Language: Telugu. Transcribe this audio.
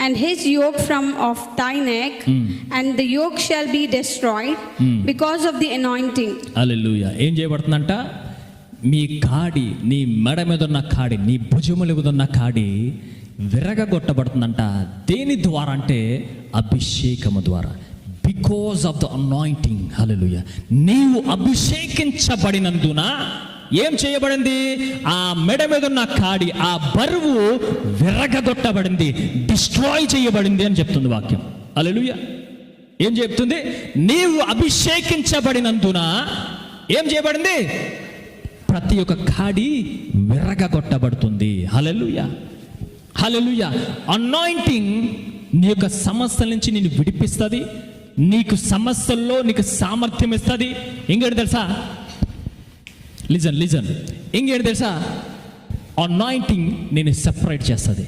and his yoke from off thy neck, and the yoke shall be destroyed because of the anointing. హల్లెలూయా. ఏం చేయబడుతుందంట? మీ కాడి, నీ మెడ మీద ఉన్న కాడి, నీ భుజముల మీద ఉన్న కాడి విరగగొట్టబడుతుందంట. దేని ద్వారా అంటే అభిషేకము ద్వారా. Because of the anointing. Hallelujah. నీవు అభిషేకించబడినందున ఏం చేయబడింది? ఆ మెడ మీద ఉన్న కాడి, ఆ బరువు విరగగొట్టబడింది, డిస్ట్రాయ్ చేయబడింది అని చెప్తుంది వాక్యం. హల్లెలూయా. ఏం చెప్తుంది? నీవు అభిషేకించబడినందున ఏం చేయబడింది? ప్రతి ఒక్క కాడి విరగగొట్టబడుతుంది. హల్లెలూయా. హల్లెలూయా. అనాయింటింగ్ నీ యొక్క సమస్యల నుంచి నిన్ను విడిపిస్తుంది, నీకు సమస్యల్లో నీకు సామర్థ్యం ఇస్తుంది. ఇంకేంటి తెలుసా? లిజన్ ఇంకేంటి తెలుసా? అనాయింటింగ్ నేను సెపరేట్ చేస్తుంది.